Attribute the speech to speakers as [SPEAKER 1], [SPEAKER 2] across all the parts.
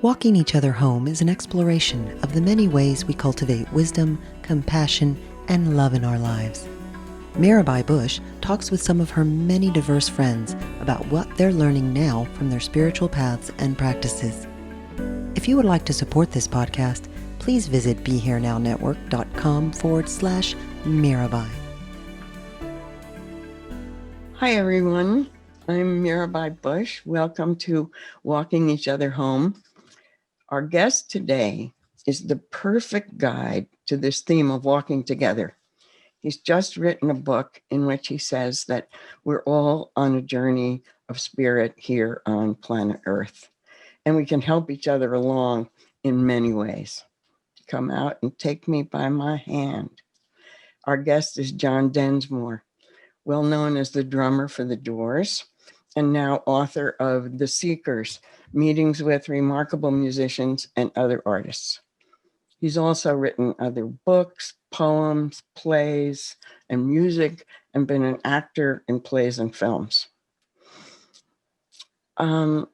[SPEAKER 1] Walking each other home is an exploration of the many ways we cultivate wisdom, compassion, and love in our lives. Mirabai Bush talks with some of her many diverse friends about what they're learning now from their spiritual paths and practices. If you would like to support this podcast, please visit BeHereNowNetwork.com/Mirabai.
[SPEAKER 2] Hi, everyone. I'm Mirabai Bush. Welcome to Walking Each Other Home. Our guest today is the perfect guide to this theme of walking together. He's just written a book in which he says that we're all on a journey of spirit here on planet Earth, and we can help each other along in many ways. Come out and take me by my hand. Our guest is John Densmore, well known as the drummer for The Doors, and now author of The Seekers, Meetings with Remarkable Musicians and Other Artists. He's also written other books, poems, plays, and music, and been an actor in plays and films. I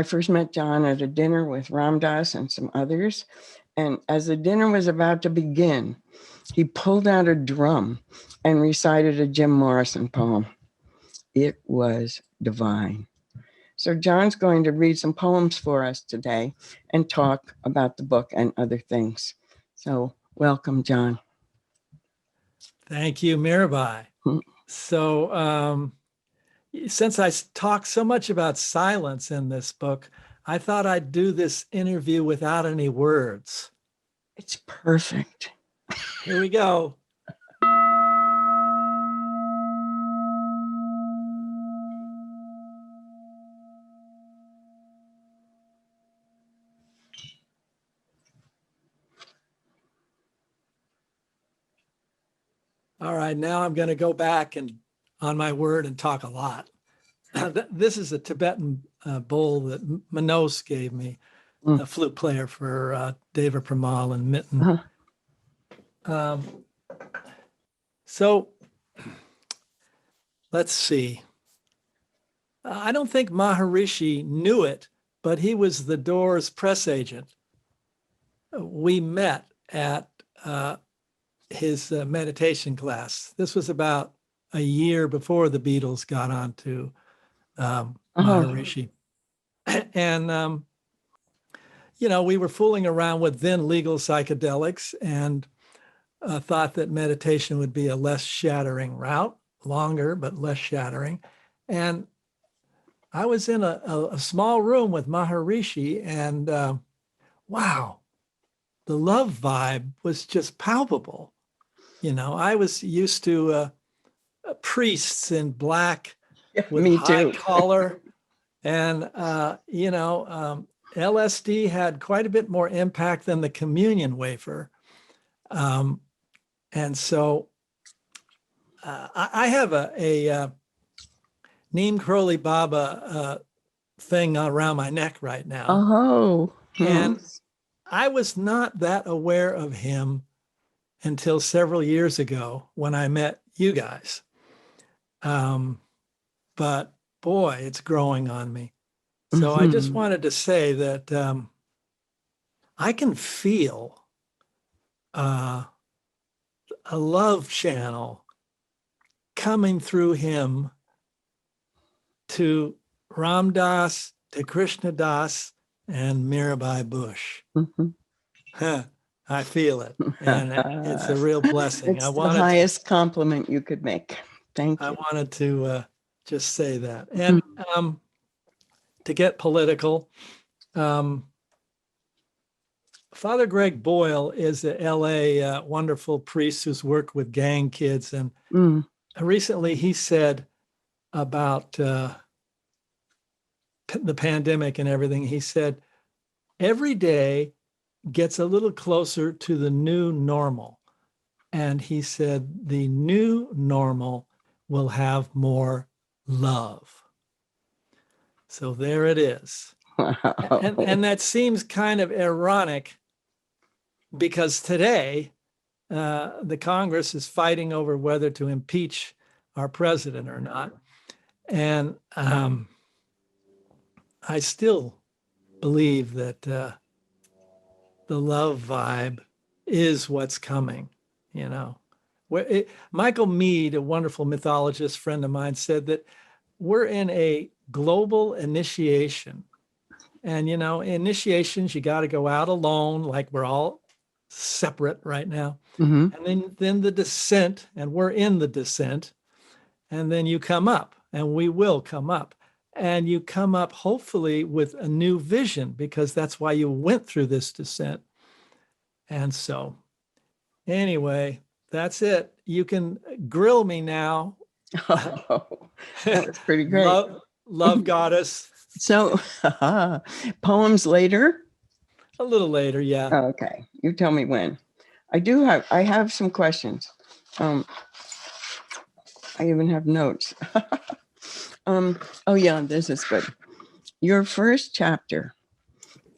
[SPEAKER 2] first met John at a dinner with Ram Dass and some others, and as the dinner was about to begin, he pulled out a drum and recited a Jim Morrison poem. It was divine. So John's going to read some poems for us today and talk about the book and other things. So welcome, John.
[SPEAKER 3] Thank you, Mirabai. So since I talk so much about silence in this book, I thought I'd do this interview without any words.
[SPEAKER 2] It's perfect.
[SPEAKER 3] Here we go. All right, now I'm going to go back and on my word and talk a lot. This is a Tibetan bowl that Manos gave me, a flute player for Deva Premal and Mitten. So let's see. I don't think Maharishi knew it, but he was the Doors press agent. We met at his meditation class. This was about a year before the Beatles got on to Maharishi. And, we were fooling around with then legal psychedelics and thought that meditation would be a less shattering route, longer, but less shattering. And I was in a small room with Maharishi and wow, the love vibe was just palpable. I was used to priests in black with high collar. And, LSD had quite a bit more impact than the communion wafer. And so I have a Neem Karoli Baba thing around my neck right now.
[SPEAKER 2] Oh.
[SPEAKER 3] And I was not that aware of him until several years ago when I met you guys. But boy, it's growing on me. So I just wanted to say that I can feel a love channel coming through him to Ram Dass, to Krishna Das, and Mirabai Bush. I feel it, and it's a real blessing.
[SPEAKER 2] It's the highest compliment you could make. Thank you.
[SPEAKER 3] I wanted to just say that. And to get political, Father Greg Boyle is a LA wonderful priest who's worked with gang kids. And recently he said about the pandemic and everything, he said, every day gets a little closer to the new normal. And he said, the new normal will have more love. So there it is.
[SPEAKER 2] Wow.
[SPEAKER 3] And that seems kind of ironic because today the Congress is fighting over whether to impeach our president or not. And I still believe that the love vibe is what's coming, you know. Michael Meade, a wonderful mythologist friend of mine, said that we're in a global initiation. And, you know, initiations, you got to go out alone, like we're all separate right now.
[SPEAKER 2] Mm-hmm.
[SPEAKER 3] And then the descent, and we're in the descent. And then you come up, and we will come up. And you come up hopefully with a new vision, because that's why you went through this descent. And so anyway, that's it. You can grill me now.
[SPEAKER 2] Oh, that was pretty great.
[SPEAKER 3] Love goddess.
[SPEAKER 2] So, poems later?
[SPEAKER 3] A little later, yeah.
[SPEAKER 2] Okay, you tell me when. I have some questions. I even have notes. Oh yeah, this is good. Your first chapter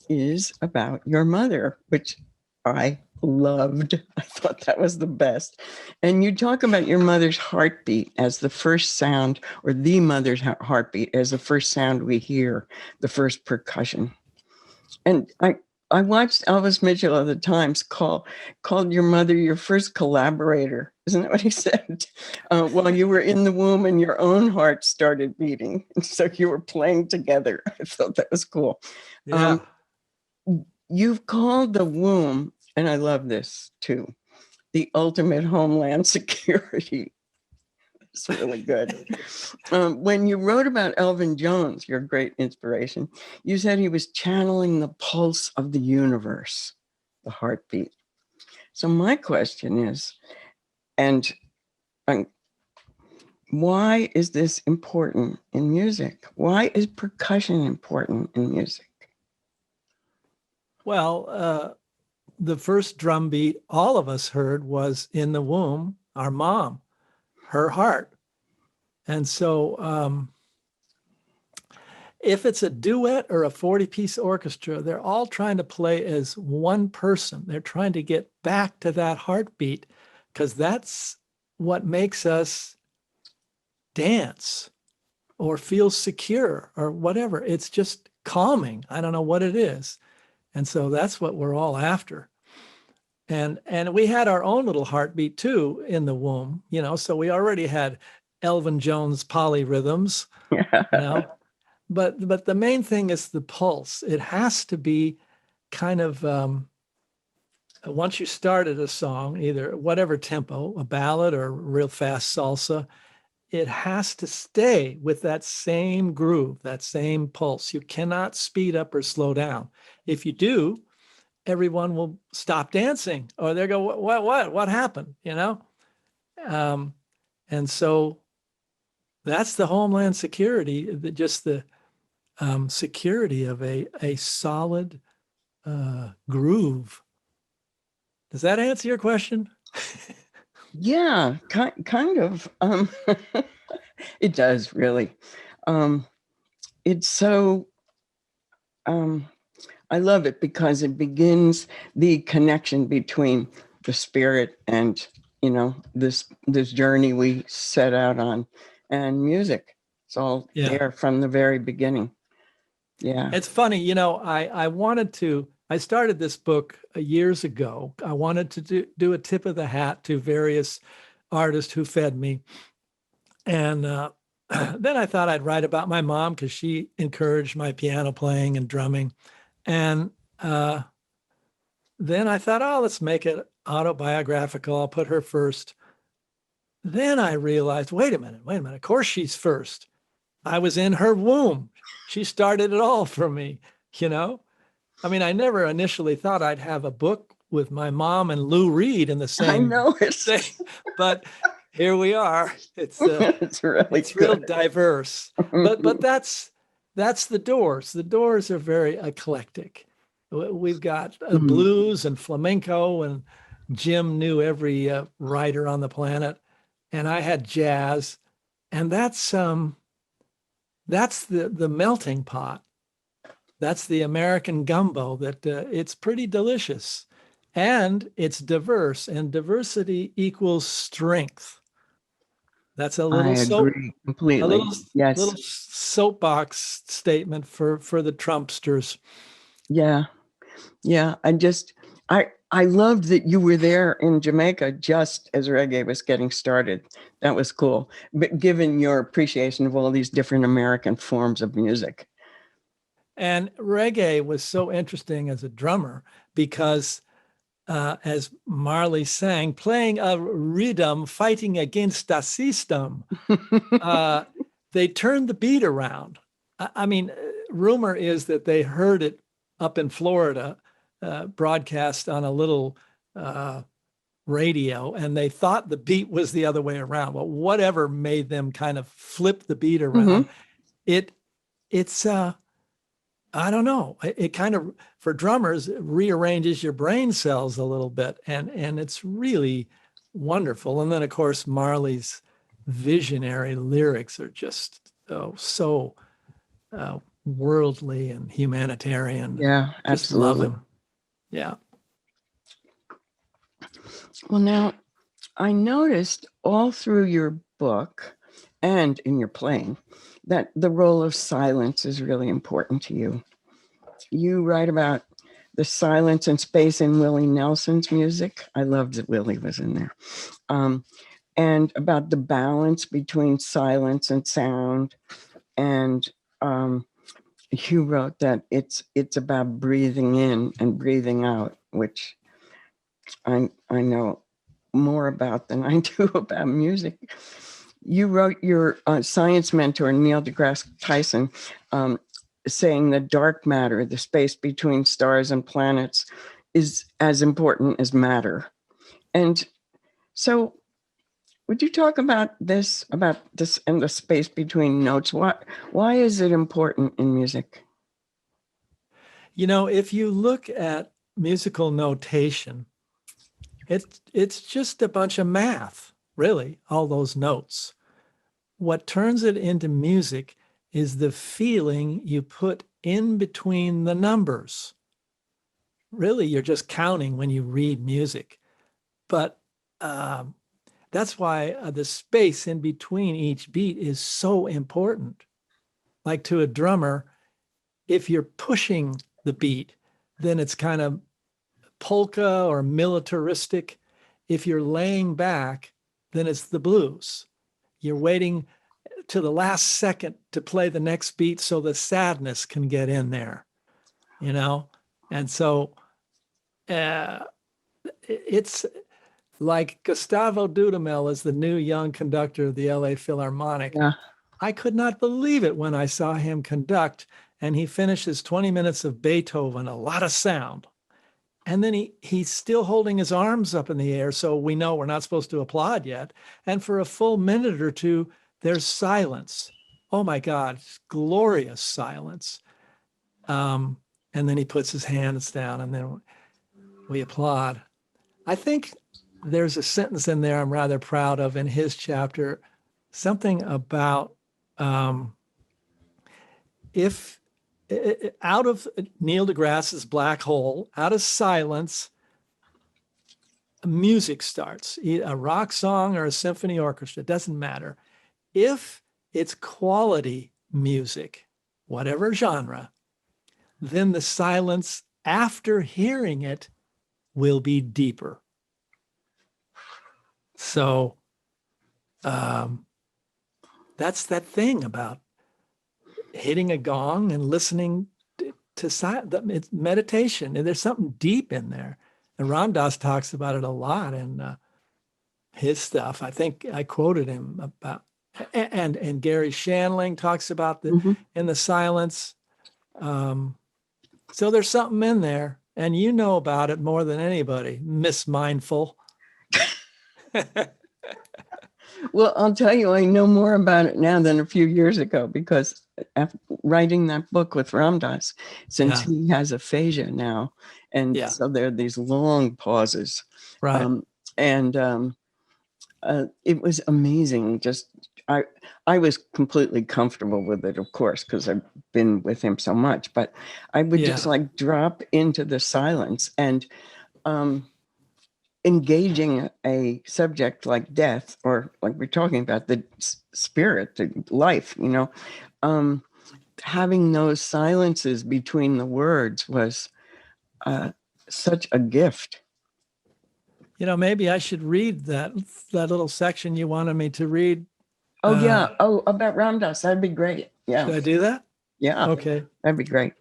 [SPEAKER 2] is about your mother, which I loved. I thought that was the best. And you talk about your mother's heartbeat as the first sound, or the mother's heartbeat as the first sound we hear, the first percussion. And I watched Elvis Mitchell of the Times called your mother your first collaborator. Isn't that what he said? While you were in the womb and your own heart started beating. And so you were playing together. I thought that was cool.
[SPEAKER 3] Yeah.
[SPEAKER 2] You've called the womb, and I love this too, the ultimate homeland security. It's really good. When you wrote about Elvin Jones, your great inspiration, you said he was channeling the pulse of the universe, the heartbeat. So my question is, why is this important in music? Why is percussion important in music?
[SPEAKER 3] Well, the first drum beat all of us heard was in the womb, our mom, her heart. And so if it's a duet or a 40-piece orchestra, they're all trying to play as one person. They're trying to get back to that heartbeat, because that's what makes us dance or feel secure or whatever. It's just calming. I don't know what it is. And so that's what we're all after. And we had our own little heartbeat too in the womb, you know, so we already had Elvin Jones polyrhythms, you know, but the main thing is the pulse. It has to be kind of, once you started a song, either whatever tempo, a ballad or real fast salsa, it has to stay with that same groove, that same pulse. You cannot speed up or slow down. If you do, everyone will stop dancing, or they go, what happened? You know? And so that's the homeland security, just the security of a solid groove. Does that answer your question?
[SPEAKER 2] Yeah, kind of. It does, really. It's so, I love it because it begins the connection between the spirit and, you know, this journey we set out on, and music. It's all there from the very beginning. Yeah.
[SPEAKER 3] It's funny, you know, I started this book years ago. I wanted to do a tip of the hat to various artists who fed me. And then I thought I'd write about my mom, because she encouraged my piano playing and drumming. And then I thought, oh, let's make it autobiographical. I'll put her first. Then I realized, wait a minute. Of course she's first. I was in her womb. She started it all for me, you know? I mean, I never initially thought I'd have a book with my mom and Lou Reed in the same.
[SPEAKER 2] I know
[SPEAKER 3] thing, but here we are. It's
[SPEAKER 2] really
[SPEAKER 3] real diverse. But that's the Doors. The Doors are very eclectic. We've got blues and flamenco, and Jim knew every writer on the planet, and I had jazz, and that's the melting pot. That's the American gumbo. That it's pretty delicious, and it's diverse, and diversity equals strength. That's a
[SPEAKER 2] I
[SPEAKER 3] little
[SPEAKER 2] agree
[SPEAKER 3] a
[SPEAKER 2] completely.
[SPEAKER 3] little
[SPEAKER 2] Yes.
[SPEAKER 3] soapbox statement for the Trumpsters.
[SPEAKER 2] Yeah. Yeah. I loved that you were there in Jamaica just as reggae was getting started. That was cool. But given your appreciation of all these different American forms of music.
[SPEAKER 3] And reggae was so interesting as a drummer because, as Marley sang, playing a rhythm, fighting against the system, they turned the beat around. I mean, rumor is that they heard it up in Florida, broadcast on a little radio, and they thought the beat was the other way around. Well, whatever made them kind of flip the beat
[SPEAKER 2] Mhm.
[SPEAKER 3] around, it's I don't know. It kind of, for drummers, it rearranges your brain cells a little bit, and it's really wonderful. And then, of course, Marley's visionary lyrics are just so worldly and humanitarian.
[SPEAKER 2] Yeah,
[SPEAKER 3] Just love
[SPEAKER 2] absolutely.
[SPEAKER 3] him. Yeah.
[SPEAKER 2] Well, now I noticed all through your book and in your playing that the role of silence is really important to you. You write about the silence and space in Willie Nelson's music. I loved that Willie was in there. Um, and about the balance between silence and sound. And you wrote that it's about breathing in and breathing out, which I know more about than I do about music. You wrote your science mentor, Neil deGrasse Tyson, saying that dark matter, the space between stars and planets, is as important as matter. And so, would you talk about this and the space between notes? Why is it important in music?
[SPEAKER 3] You know, if you look at musical notation, it's just a bunch of math, really, all those notes. What turns it into music is the feeling you put in between the numbers. Really, you're just counting when you read music. But that's why the space in between each beat is so important. Like to a drummer, if you're pushing the beat, then it's kind of polka or militaristic. If you're laying back, then it's the blues. You're waiting to the last second to play the next beat so the sadness can get in there, you know? And so it's like Gustavo Dudamel is the new young conductor of the LA Philharmonic.
[SPEAKER 2] Yeah.
[SPEAKER 3] I could not believe it when I saw him conduct, and he finishes 20 minutes of Beethoven, a lot of sound. And then he's still holding his arms up in the air, so we know we're not supposed to applaud yet. And for a full minute or two, there's silence. Oh my God, glorious silence. And then he puts his hands down, and then we applaud. I think there's a sentence in there I'm rather proud of in his chapter, something about if out of Neil deGrasse's black hole, out of silence, music starts, a rock song or a symphony orchestra, doesn't matter. If it's quality music, whatever genre, then the silence after hearing it will be deeper. So that's that thing about hitting a gong and listening to silence. It's meditation, and there's something deep in there. And Ram Dass talks about it a lot in his stuff. I think I quoted him about, and Gary Shandling talks about in the silence. So there's something in there, and you know about it more than anybody, Miss Mindful.
[SPEAKER 2] Well, I'll tell you, I know more about it now than a few years ago because after writing that book with Ram Dass, since he has aphasia now, and so there are these long pauses,
[SPEAKER 3] right?
[SPEAKER 2] It was amazing. Just I was completely comfortable with it, of course, because I've been with him so much. But I would just like drop into the silence, and engaging a subject like death, or like we're talking about the spirit, the life, having those silences between the words was such a gift.
[SPEAKER 3] Maybe I should read that little section you wanted me to read.
[SPEAKER 2] Oh, yeah. Oh, about Ram Dass. That'd be great. Yeah.
[SPEAKER 3] Should I do that?
[SPEAKER 2] Yeah.
[SPEAKER 3] Okay.
[SPEAKER 2] That'd be great.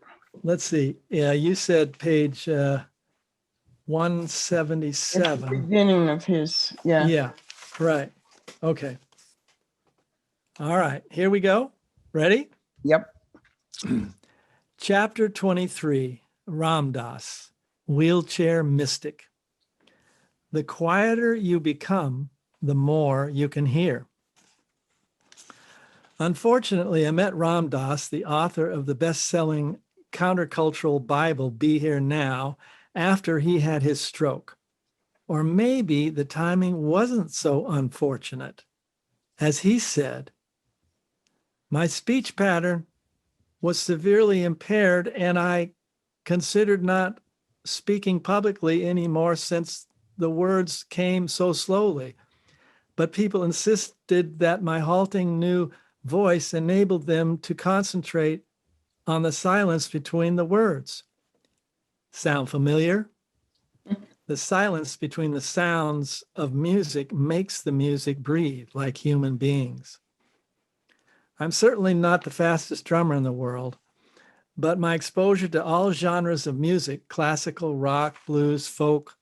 [SPEAKER 3] Let's see. Yeah, you said page 177.
[SPEAKER 2] It's the beginning of his,
[SPEAKER 3] Yeah, right. Okay. All right, here we go. Ready?
[SPEAKER 2] Yep.
[SPEAKER 3] Chapter 23, Ram Dass, Wheelchair Mystic. The quieter you become, the more you can hear. Unfortunately, I met Ram Dass, the author of the best-selling countercultural Bible, Be Here Now, after he had his stroke. Or maybe the timing wasn't so unfortunate. As he said, my speech pattern was severely impaired, and I considered not speaking publicly anymore since the words came so slowly. But people insisted that my halting new voice enabled them to concentrate on the silence between the words. Sound familiar? The silence between the sounds of music makes the music breathe like human beings. I'm certainly not the fastest drummer in the world, but my exposure to all genres of music, classical, rock, blues, folk,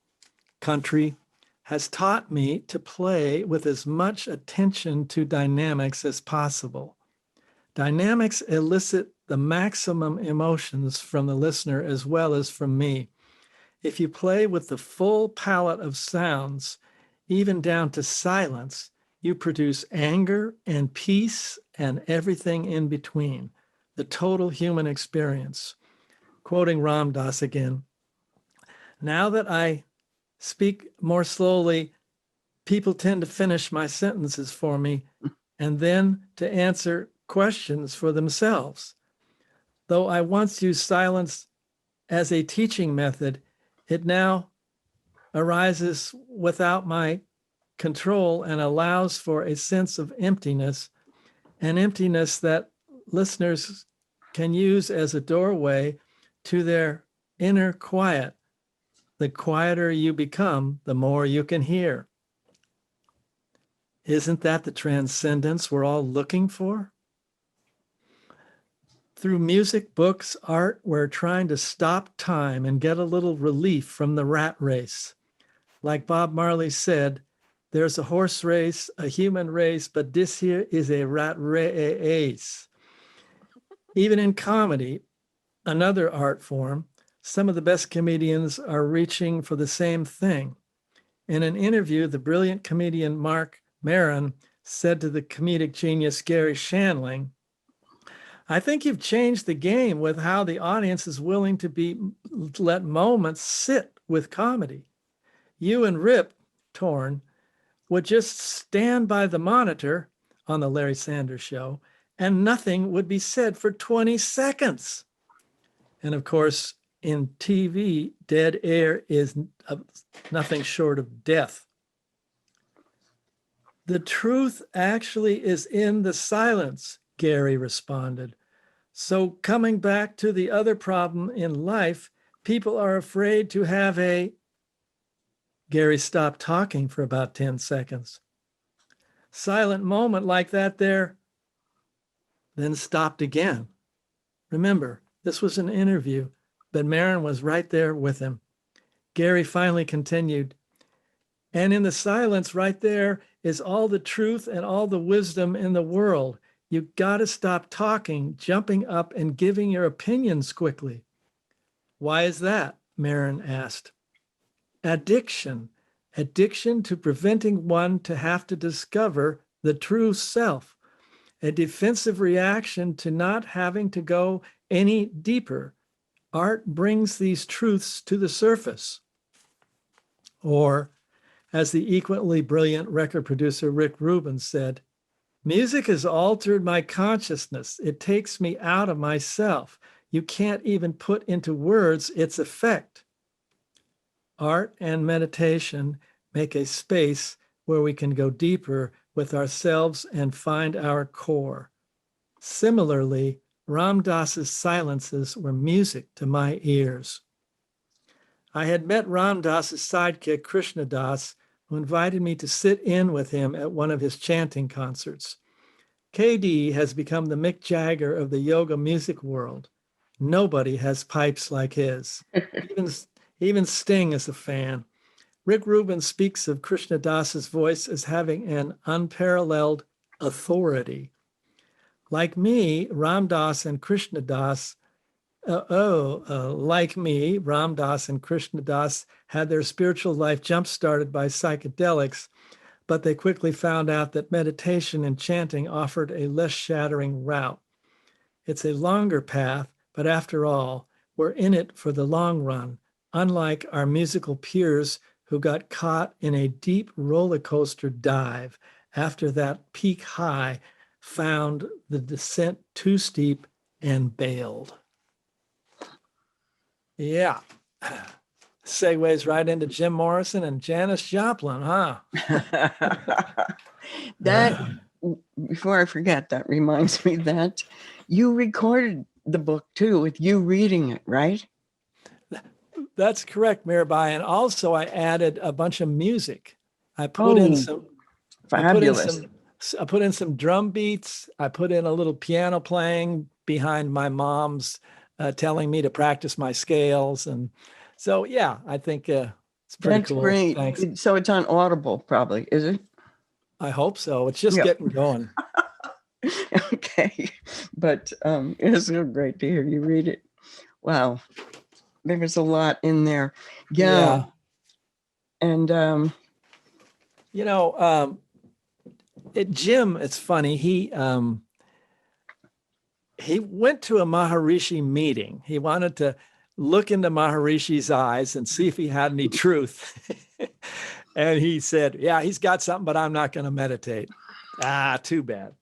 [SPEAKER 3] country, has taught me to play with as much attention to dynamics as possible. Dynamics elicit the maximum emotions from the listener as well as from me. If you play with the full palette of sounds, even down to silence, you produce anger and peace and everything in between, the total human experience. Quoting Ram Dass again, now that I speak more slowly, people tend to finish my sentences for me and then to answer questions for themselves. Though I once used silence as a teaching method, it now arises without my control and allows for a sense of emptiness, an emptiness that listeners can use as a doorway to their inner quiet. The quieter you become, the more you can hear. Isn't that the transcendence we're all looking for? Through music, books, art, we're trying to stop time and get a little relief from the rat race. Like Bob Marley said, there's a horse race, a human race, but this here is a rat race. Even in comedy, another art form, some of the best comedians are reaching for the same thing. In an interview, the brilliant comedian Mark Maron said to the comedic genius Gary Shandling, I think you've changed the game with how the audience is willing to let moments sit with comedy. You and Rip Torn would just stand by the monitor on the Larry Sanders Show and nothing would be said for 20 seconds. And of course, in TV, dead air is nothing short of death. The truth actually is in the silence, Gary responded. So coming back to the other problem in life, people are afraid to have Gary stopped talking for about 10 seconds. Silent moment like that there, then stopped again. Remember, this was an interview, but Maron was right there with him. Gary finally continued, and in the silence right there is all the truth and all the wisdom in the world. You got to stop talking, jumping up and giving your opinions quickly. Why is that? Maron asked. Addiction to preventing one to have to discover the true self, a defensive reaction to not having to go any deeper. Art brings these truths to the surface. Or, as the equally brilliant record producer Rick Rubin said, music has altered my consciousness. It takes me out of myself. You can't even put into words its effect. Art and meditation make a space where we can go deeper with ourselves and find our core. Similarly, Ram Dass's silences were music to my ears. I had met Ram Dass's sidekick, Krishna Das, who invited me to sit in with him at one of his chanting concerts. KD has become the Mick Jagger of the yoga music world. Nobody has pipes like his. Even Sting is a fan. Rick Rubin speaks of Krishna Das's voice as having an unparalleled authority. Like me, Ram Dass and Krishna Das, like me, Ram Dass and Krishna Das had their spiritual life jump-started by psychedelics, but they quickly found out that meditation and chanting offered a less shattering route. It's a longer path, but after all, we're in it for the long run, unlike our musical peers who got caught in a deep roller coaster dive after that peak high found the descent too steep and bailed. Yeah. Segues right into Jim Morrison and Janis Joplin, huh?
[SPEAKER 2] That, before I forget, that reminds me that you recorded the book too with you reading it, right?
[SPEAKER 3] That's correct, Mirabai. And also I added a bunch of music. I put in
[SPEAKER 2] fabulous.
[SPEAKER 3] I put in some drum beats. I put in a little piano playing behind my mom's telling me to practice my scales. And so, yeah, I think it's pretty
[SPEAKER 2] That's
[SPEAKER 3] cool.
[SPEAKER 2] great.
[SPEAKER 3] Thanks.
[SPEAKER 2] So it's on Audible, probably, is it?
[SPEAKER 3] I hope so. It's just getting going.
[SPEAKER 2] Okay. But it's so great to hear you read it. Wow. There was a lot in there. Yeah. And,
[SPEAKER 3] Jim, it's funny. He went to a Maharishi meeting. He wanted to look into Maharishi's eyes and see if he had any truth. And he said, yeah, he's got something, but I'm not going to meditate. Too bad.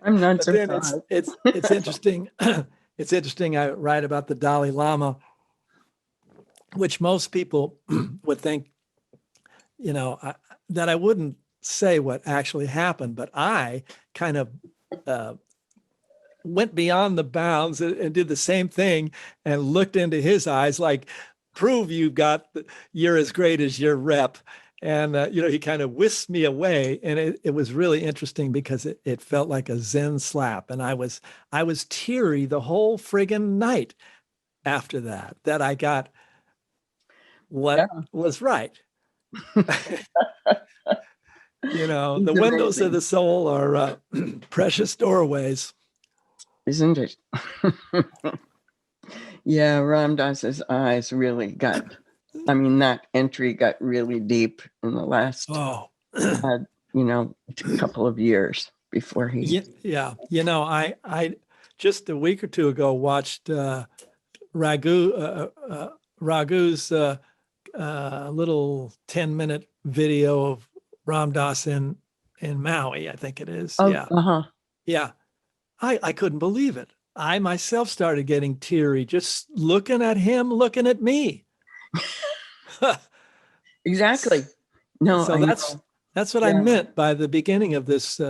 [SPEAKER 2] I'm not
[SPEAKER 3] but
[SPEAKER 2] surprised.
[SPEAKER 3] Then it's interesting. It's interesting. I write about the Dalai Lama, which most people would think, that I wouldn't say what actually happened, but I kind of went beyond the bounds and did the same thing and looked into his eyes, like, prove you're as great as your rep. And, he kind of whisked me away, and it was really interesting because it felt like a Zen slap. And I was teary the whole friggin' night after that I got what was right. The windows of the soul are precious doorways.
[SPEAKER 2] Isn't it? Yeah, Ram Dass's eyes really that entry got really deep in the last, couple of years before he.
[SPEAKER 3] Yeah. I just a week or two ago watched Raghu's little 10-minute video of Ram Dass in Maui, I think it is. Yeah. I couldn't believe it. I myself started getting teary just looking at him, looking at me.
[SPEAKER 2] Exactly. No,
[SPEAKER 3] so that's what I meant by the beginning of this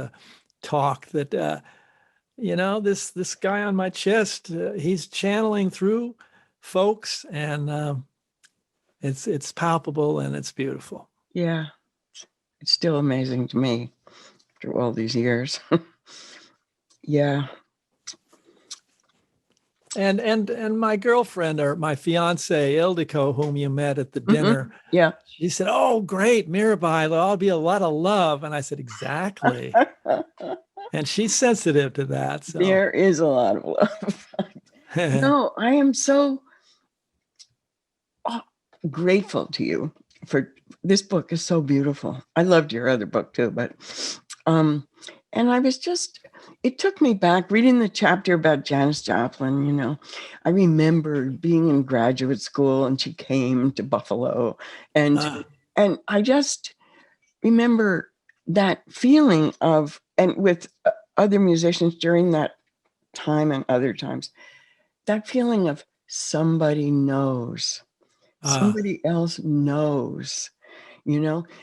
[SPEAKER 3] talk, that this guy on my chest, he's channeling through folks, and it's palpable and it's beautiful.
[SPEAKER 2] Yeah, it's still amazing to me after all these years. Yeah.
[SPEAKER 3] And my girlfriend, or my fiance Ildiko, whom you met at the dinner,
[SPEAKER 2] yeah,
[SPEAKER 3] she said, "Oh, great, Mirabai, there'll be a lot of love." And I said, "Exactly." And she's sensitive to that. So
[SPEAKER 2] there is a lot of love. No, I am so grateful to you for this book. Is so beautiful. I loved your other book too, but and I was just, it took me back reading the chapter about Janis Joplin. I remember being in graduate school and she came to Buffalo, and I just remember that feeling of, and with other musicians during that time and other times, that feeling of somebody knows, somebody else knows.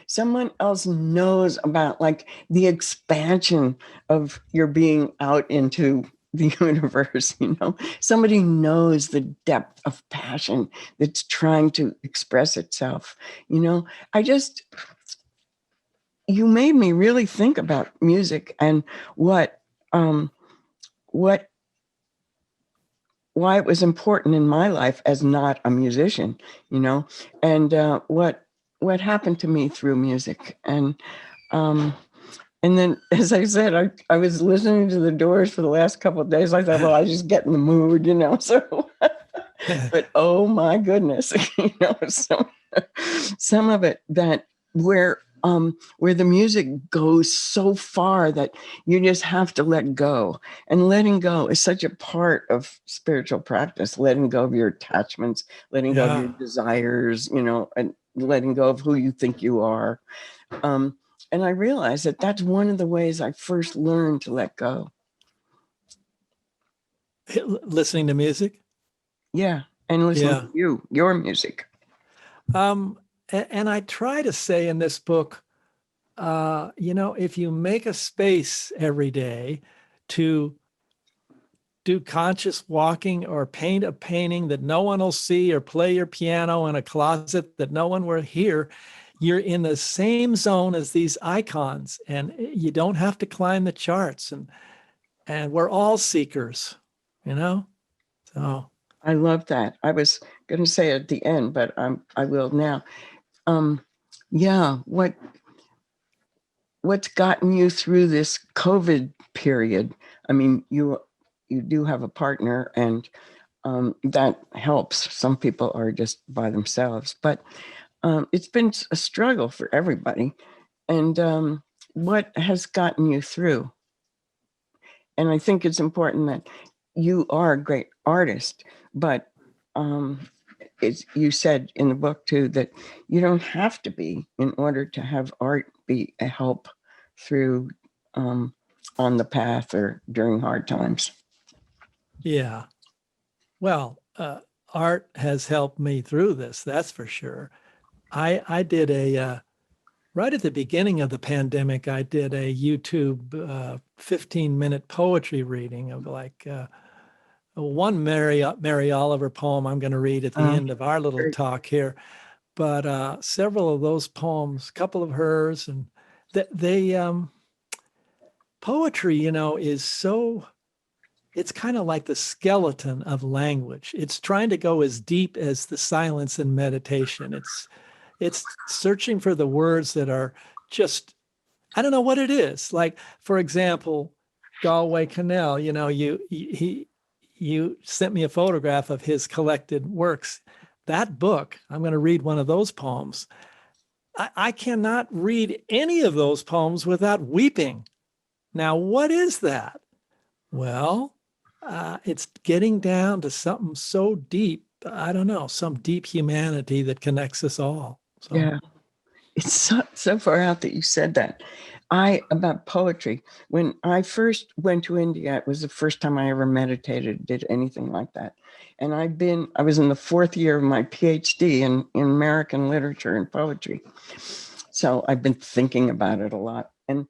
[SPEAKER 2] Someone else knows about like the expansion of your being out into the universe. Somebody knows the depth of passion that's trying to express itself. I just, you made me really think about music and what why it was important in my life as not a musician, and what happened to me through music. And then, as I said, I was listening to the Doors for the last couple of days. I thought, well, I just get in the mood, So, but oh my goodness, some of it that where the music goes so far that you just have to let go. And letting go is such a part of spiritual practice. Letting go of your attachments, letting go of your desires, and letting go of who you think you are. And I realized that that's one of the ways I first learned to let go.
[SPEAKER 3] Listening to music?
[SPEAKER 2] Yeah. And listening to your music.
[SPEAKER 3] And I try to say in this book, if you make a space every day to do conscious walking or paint a painting that no one will see, or play your piano in a closet that no one will hear, you're in the same zone as these icons, and you don't have to climb the charts. And we're all seekers, So
[SPEAKER 2] I love that. I was going to say at the end, but I will now. What's gotten you through this COVID period? I mean, you do have a partner, and that helps. Some people are just by themselves, but it's been a struggle for everybody. And what has gotten you through? And I think it's important that you are a great artist, but you said in the book too that you don't have to be in order to have art be a help through on the path or during hard times.
[SPEAKER 3] Yeah. Well, art has helped me through this, that's for sure. I did right at the beginning of the pandemic, I did a YouTube 15-minute poetry reading of like one Mary Oliver poem I'm going to read at the end of our little talk here. But several of those poems, a couple of hers, and poetry, is so, it's kind of like the skeleton of language. It's trying to go as deep as the silence in meditation. It's searching for the words that are just, I don't know what it is. Like, for example, Galway Connell, you sent me a photograph of his collected works. That book, I'm going to read one of those poems. I cannot read any of those poems without weeping. Now, what is that? Well, it's getting down to something so deep. I don't know, some deep humanity that connects us all. So.
[SPEAKER 2] Yeah, it's so far out that you said that. About poetry, when I first went to India, it was the first time I ever meditated, did anything like that. And I was in the 4th year of my PhD in American literature and poetry. So I've been thinking about it a lot. And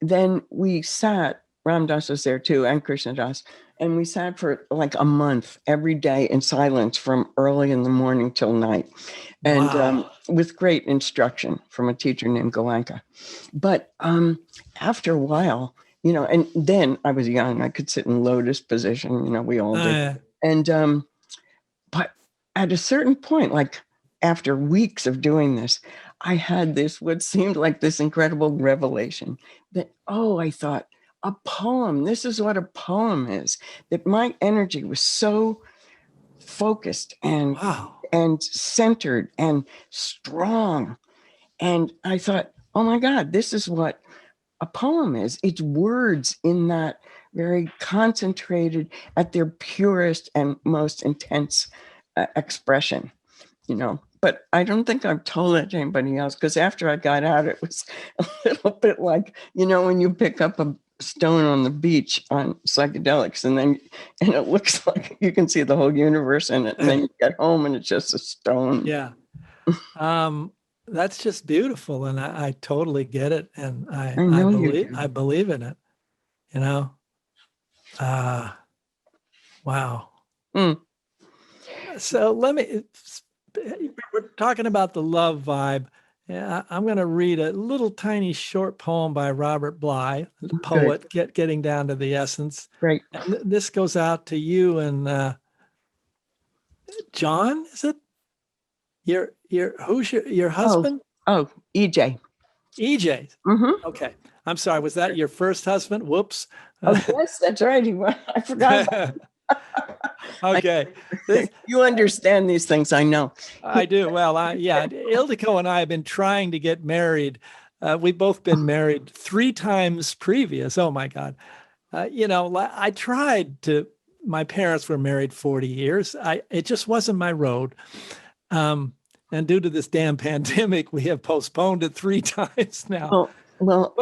[SPEAKER 2] then we sat, Ram Dass was there too, and Krishna Das, and we sat for like a month every day in silence from early in the morning till night. And with great instruction from a teacher named Goenka. But after a while, and then I was young, I could sit in lotus position, we all did. And but at a certain point, like after weeks of doing this, I had what seemed like this incredible revelation that, I thought, a poem, this is what a poem is, that my energy was so focused and centered and strong. And I thought, oh my God, this is what a poem is. It's words in that very concentrated, at their purest and most intense expression, But I don't think I've told that to anybody else, because after I got out, it was a little bit like, when you pick up a stone on the beach on psychedelics, and it looks like you can see the whole universe in it, and then you get home and it's just a stone.
[SPEAKER 3] Yeah. that's just beautiful. And I totally get it. And
[SPEAKER 2] I know you do.
[SPEAKER 3] I believe in it, you know? Wow.
[SPEAKER 2] Mm,
[SPEAKER 3] So we're talking about the love vibe. Yeah, I'm going to read a little tiny short poem by Robert Bly, the
[SPEAKER 2] good.
[SPEAKER 3] poet, getting down to the essence.
[SPEAKER 2] Great.
[SPEAKER 3] And this goes out to you and John, is it? Who's your husband?
[SPEAKER 2] Oh, EJ.
[SPEAKER 3] EJ.
[SPEAKER 2] Mm-hmm.
[SPEAKER 3] Okay. I'm sorry. Was that your first husband? Whoops.
[SPEAKER 2] Oh, yes, that's right. I forgot about
[SPEAKER 3] Okay.
[SPEAKER 2] you understand these things, I know.
[SPEAKER 3] I do. Well, yeah, Ildiko and I have been trying to get married. We've both been married 3 times previous. Oh my God. I tried to, my parents were married 40 years. It just wasn't my road. And due to this damn pandemic, we have postponed it 3 times now.
[SPEAKER 2] Well,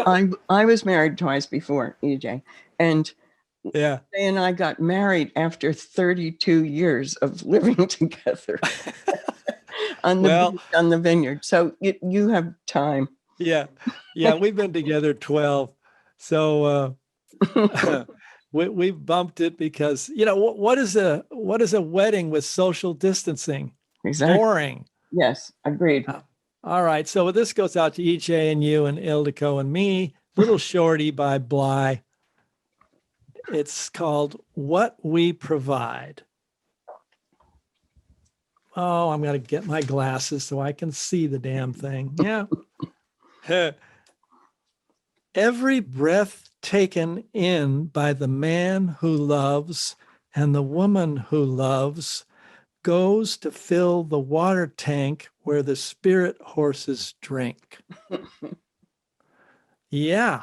[SPEAKER 2] I was married twice before, EJ. And
[SPEAKER 3] yeah.
[SPEAKER 2] Jay and I got married after 32 years of living together on the vineyard. So you have time.
[SPEAKER 3] Yeah. Yeah. We've been together 12. So we bumped it because, what is a wedding with social distancing?
[SPEAKER 2] Exactly.
[SPEAKER 3] Boring.
[SPEAKER 2] Yes, agreed.
[SPEAKER 3] All right. So this goes out to EJ and you and Ildiko and me. Little shorty by Bly. It's called What We Provide. Oh, I'm going to get my glasses so I can see the damn thing. Yeah. Every breath taken in by the man who loves and the woman who loves goes to fill the water tank where the spirit horses drink. Yeah.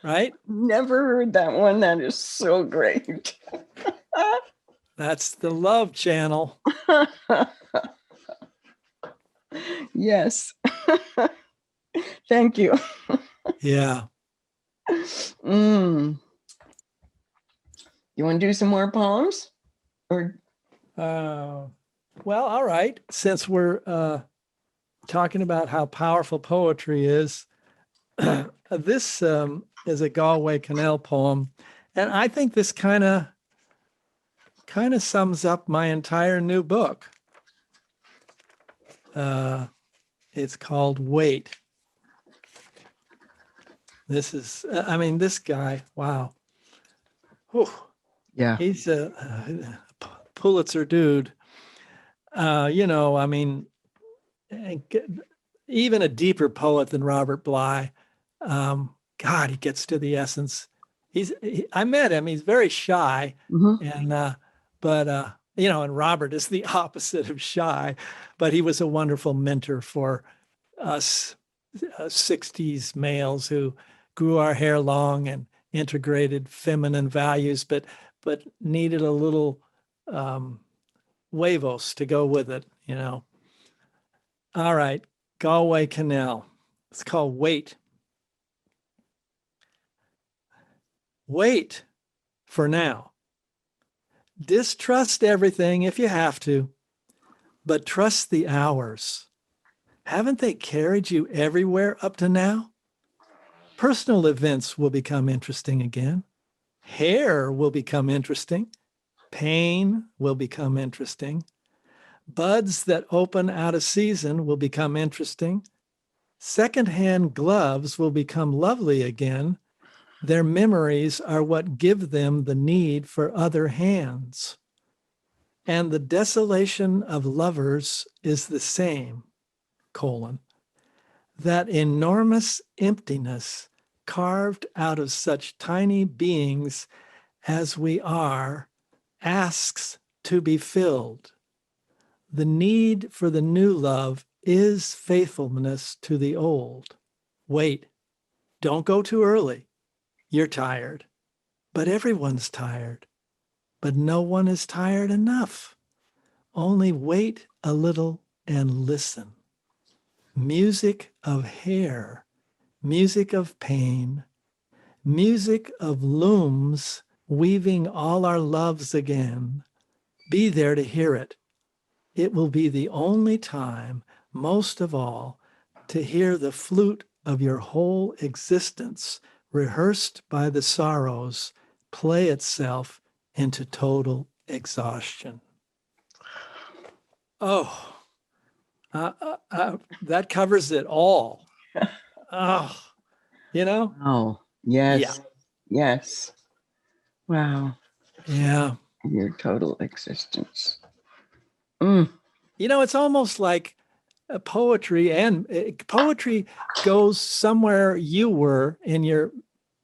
[SPEAKER 3] Right?
[SPEAKER 2] Never heard that one. That is so great.
[SPEAKER 3] That's the Love Channel.
[SPEAKER 2] Yes. Thank you.
[SPEAKER 3] Yeah.
[SPEAKER 2] You want to do some more poems? Or
[SPEAKER 3] well, all right. Since we're talking about how powerful poetry is, this is a Galway Canal poem, and I think this kind of sums up my entire new book. It's called Wait. This is, this guy, wow. Whew.
[SPEAKER 2] Yeah.
[SPEAKER 3] He's a Pulitzer dude. Even a deeper poet than Robert Bly. God, he gets to the essence. I met him. He's very shy, and and Robert is the opposite of shy, but he was a wonderful mentor for us 60s males who grew our hair long and integrated feminine values, but needed a little huevos to go with it, All right, Galway Canal. It's called Wait. Wait for now. Distrust everything if you have to, but trust the hours. Haven't they carried you everywhere up to now? Personal events will become interesting again. Hair will become interesting. Pain will become interesting. Buds that open out of season will become interesting. Secondhand gloves will become lovely again. Their memories are what give them the need for other hands. And the desolation of lovers is the same, that enormous emptiness carved out of such tiny beings as we are asks to be filled. The need for the new love is faithfulness to the old. Wait, don't go too early. You're tired, but everyone's tired. But no one is tired enough. Only wait a little and listen. Music of hair, music of pain, music of looms weaving all our loves again. Be there to hear it. It will be the only time most of all, to hear the flute of your whole existence, rehearsed by the sorrows, play itself into total exhaustion. Oh, that covers it all. Oh, you know?
[SPEAKER 2] Oh,
[SPEAKER 3] Yeah.
[SPEAKER 2] yes. Yes. Wow.
[SPEAKER 3] Yeah.
[SPEAKER 2] Your total existence. Mm.
[SPEAKER 3] You know, it's almost like poetry, and poetry goes somewhere you were in your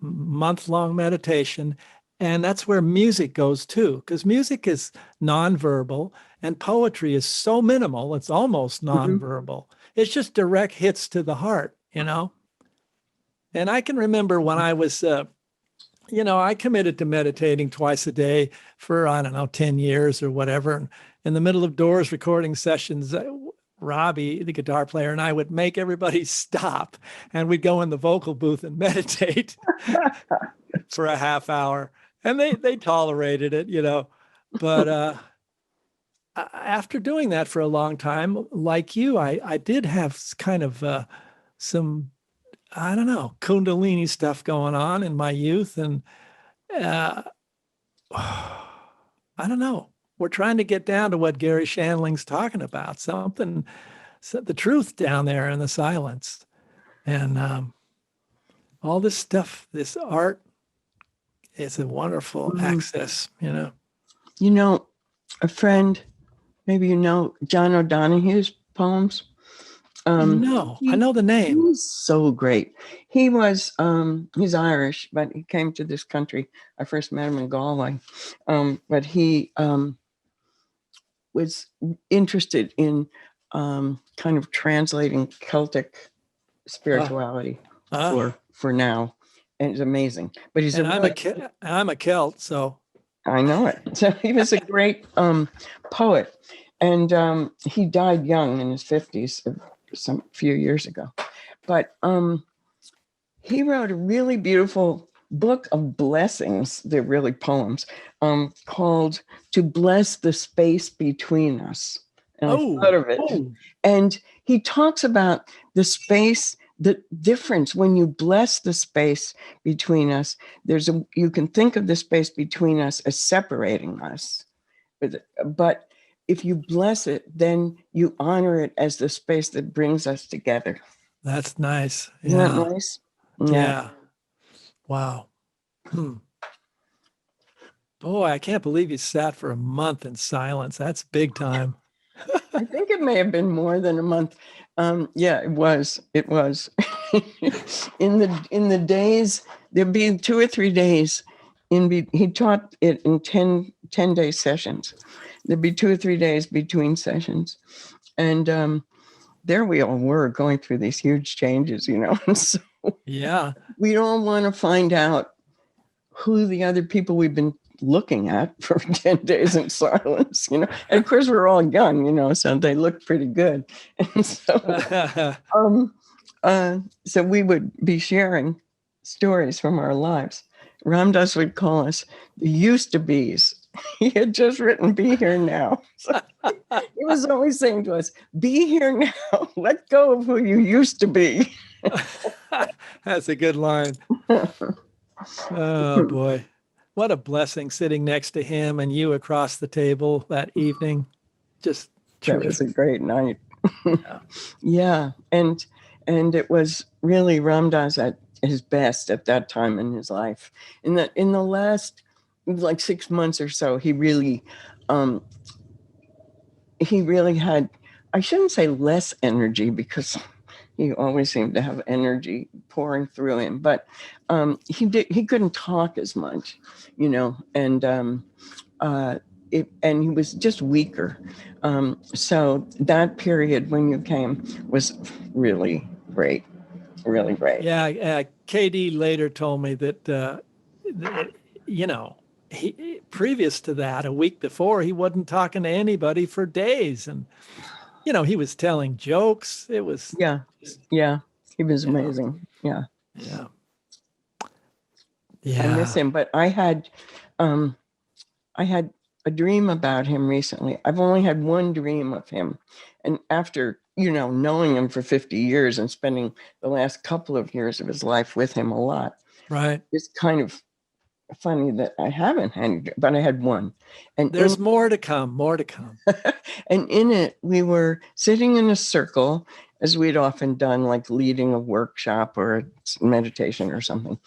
[SPEAKER 3] month-long meditation, and that's where music goes too, because music is nonverbal and poetry is so minimal, it's almost nonverbal. It's just direct hits to the heart, you know? And I can remember when I was I committed to meditating twice a day for, I don't know, 10 years or whatever. And in the middle of Doors recording sessions, Robbie, the guitar player, and I would make everybody stop, and we'd go in the vocal booth and meditate for a half hour. And they tolerated it, you know. But after doing that for a long time, like you, I did have kind of some, I don't know, Kundalini stuff going on in my youth. And I don't know. We're trying to get down to what Gary Shandling's talking about, something, the truth down there in the silence. And all this stuff, this art, is a wonderful access, you know.
[SPEAKER 2] You know, a friend, maybe you know John O'Donohue's poems.
[SPEAKER 3] No, I know the name.
[SPEAKER 2] He's so great. He was, he's Irish, but he came to this country. I first met him in Galway. But he was interested in kind of translating Celtic spirituality for now. And it's amazing. But he's
[SPEAKER 3] I'm a Celt, so
[SPEAKER 2] I know it. So he was a great poet. And he died young in his 50s. Some few years ago, but he wrote a really beautiful book of blessings. They're really poems called "To Bless the Space Between Us." And I thought of it, and he talks about the space, the difference when you bless the space between us. You can think of the space between us as separating us, but if you bless it, then you honor it as the space that brings us together.
[SPEAKER 3] That's nice.
[SPEAKER 2] Isn't that nice?
[SPEAKER 3] Yeah. Wow. Boy, I can't believe you sat for a month in silence. That's big time.
[SPEAKER 2] I think it may have been more than a month. Yeah, it was. It was. in the days, there'd be 2 or 3 days. He taught it in 10-day sessions. There'd be 2 or 3 days between sessions. And there we all were going through these huge changes, you know. And so
[SPEAKER 3] yeah,
[SPEAKER 2] we don't want to find out who the other people we've been looking at for 10 days in silence, you know. And of course, we're all young, you know, so they look pretty good. And so, so we would be sharing stories from our lives. Ram Dass would call us the used to be's. He had just written "Be Here Now." So he was always saying to us, "Be here now. Let go of who you used to be."
[SPEAKER 3] That's a good line. Oh boy, what a blessing sitting next to him and you across the table that evening. Just
[SPEAKER 2] that was a great night. Yeah, and it was really Ram Dass at his best at that time in his life. In the last like 6 months or so, he really had, I shouldn't say less energy, because he always seemed to have energy pouring through him, but he couldn't talk as much, you know, and he was just weaker. So that period when you came was really great. Really great.
[SPEAKER 3] Yeah, KD later told me that, you know, he previous to that, a week before, he wasn't talking to anybody for days, and you know, he was telling jokes. It was
[SPEAKER 2] yeah, he was amazing. Yeah. I miss him, but I had a dream about him recently. I've only had one dream of him, and after knowing him for 50 years and spending the last couple of years of his life with him a lot.
[SPEAKER 3] Right.
[SPEAKER 2] It's kind of funny that I haven't had, but I had one. And
[SPEAKER 3] there's more to come,
[SPEAKER 2] and in it, we were sitting in a circle, as we'd often done, like leading a workshop or a meditation or something.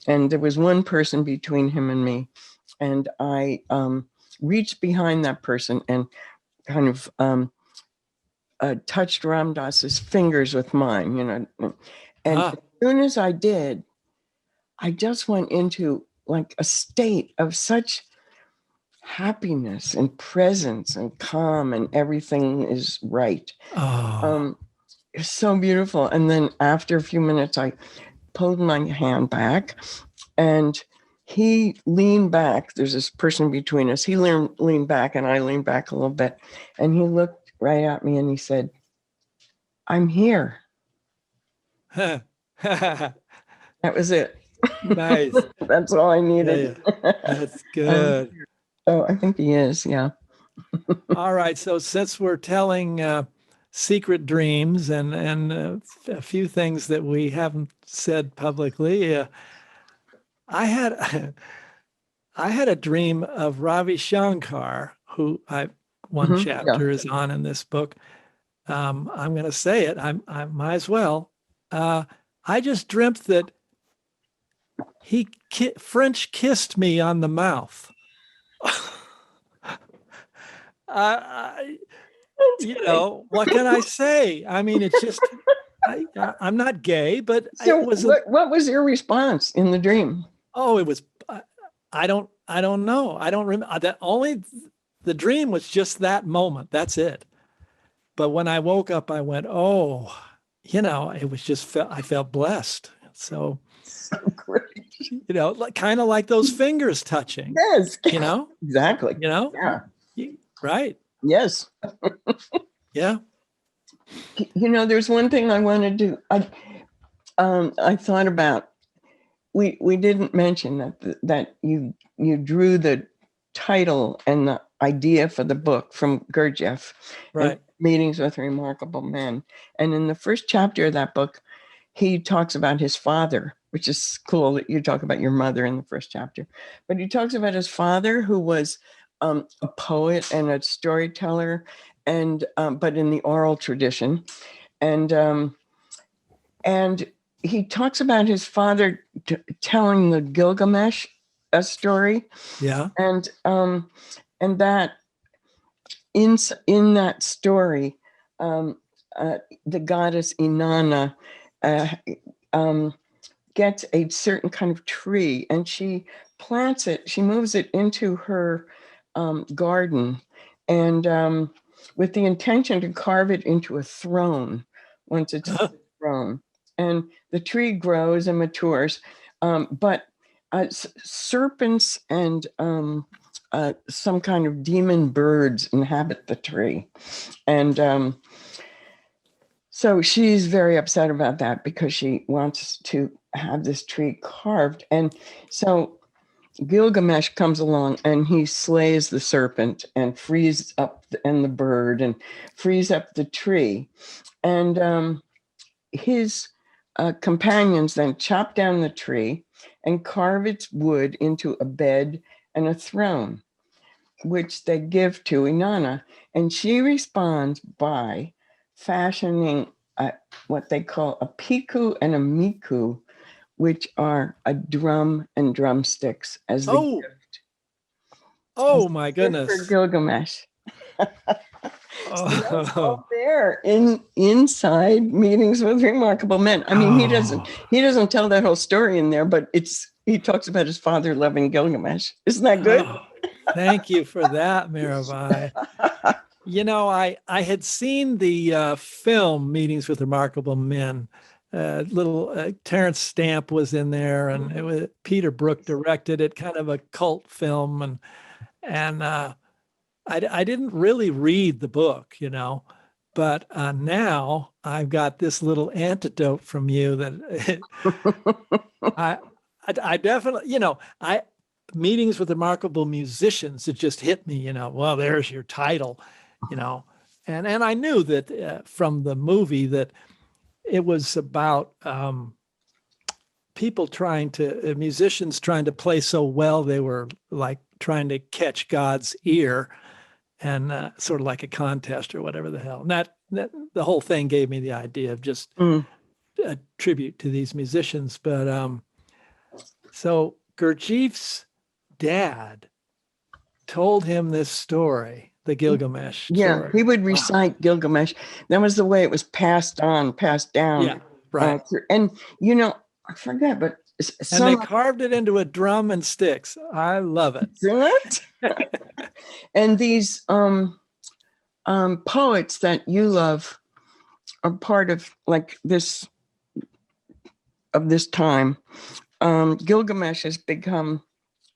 [SPEAKER 2] And there was one person between him and me. And I reached behind that person and kind of touched Ram Dass's fingers with mine, And as soon as I did, I just went into like a state of such happiness and presence and calm, and everything is right. It's so beautiful. And then after a few minutes, I pulled my hand back and he leaned back. There's this person between us. He leaned back and I leaned back a little bit. And he looked right at me and he said, "I'm here." That was it.
[SPEAKER 3] Nice.
[SPEAKER 2] That's all I needed.
[SPEAKER 3] Yeah. That's good.
[SPEAKER 2] Oh, I think he is. Yeah.
[SPEAKER 3] All right. So since we're telling secret dreams and a few things that we haven't said publicly, I had a dream of Ravi Shankar, who one chapter is on in this book. I'm going to say it. I might as well. I just dreamt that he French kissed me on the mouth. What can I say? I mean, it's just, I'm not gay, but
[SPEAKER 2] so what was your response in the dream?
[SPEAKER 3] Oh, it was, I don't know. I don't remember that. Only the dream was just that moment. That's it. But when I woke up, I went, oh, it was just, I felt blessed. So
[SPEAKER 2] great.
[SPEAKER 3] Kind of like those fingers touching.
[SPEAKER 2] Yes.
[SPEAKER 3] Exactly.
[SPEAKER 2] Yeah.
[SPEAKER 3] Right.
[SPEAKER 2] Yes.
[SPEAKER 3] Yeah.
[SPEAKER 2] There's one thing I want to do. I thought about, we didn't mention that you drew the title and the idea for the book from Gurdjieff,
[SPEAKER 3] right?
[SPEAKER 2] Meetings with Remarkable Men. And in the first chapter of that book, he talks about his father, which is cool that you talk about your mother in the first chapter. But he talks about his father, who was a poet and a storyteller, and but in the oral tradition, and he talks about his father telling the Gilgamesh story.
[SPEAKER 3] Yeah,
[SPEAKER 2] and that in that story, the goddess Inanna gets a certain kind of tree, and she plants it. She moves it into her garden, and with the intention to carve it into a throne once it's a throne. And the tree grows and matures, but serpents and some kind of demon birds inhabit the tree. And so she's very upset about that because she wants to have this tree carved. And so Gilgamesh comes along and he slays the serpent and frees up the bird and frees up the tree. And his companions then chop down the tree and carve its wood into a bed and a throne, which they give to Inanna. And she responds by fashioning what they call a piku and a miku, which are a drum and drumsticks as the gift.
[SPEAKER 3] Oh, my goodness.
[SPEAKER 2] For Gilgamesh. So that's all there inside Meetings with Remarkable Men. I mean, he doesn't tell that whole story in there, but he talks about his father loving Gilgamesh. Isn't that good?
[SPEAKER 3] Thank you for that, Mirabai. I had seen the film Meetings with Remarkable Men. Little Terrence Stamp was in there, and it was Peter Brook directed it, kind of a cult film, and I didn't really read the book, but now I've got this little antidote from you that I definitely, Meetings with Remarkable Musicians, it just hit me, well, there's your title, and I knew that from the movie that it was about musicians trying to play so well they were like trying to catch God's ear, and sort of like a contest or whatever the hell. And that the whole thing gave me the idea of just a tribute to these musicians. But so Gurdjieff's dad told him this story, the Gilgamesh story.
[SPEAKER 2] Yeah, he would recite Gilgamesh. That was the way it was passed down.
[SPEAKER 3] Yeah, right.
[SPEAKER 2] And I forgot, but
[SPEAKER 3] and they carved it into a drum and sticks. I love it.
[SPEAKER 2] And these poets that you love are part of like this time. Gilgamesh has become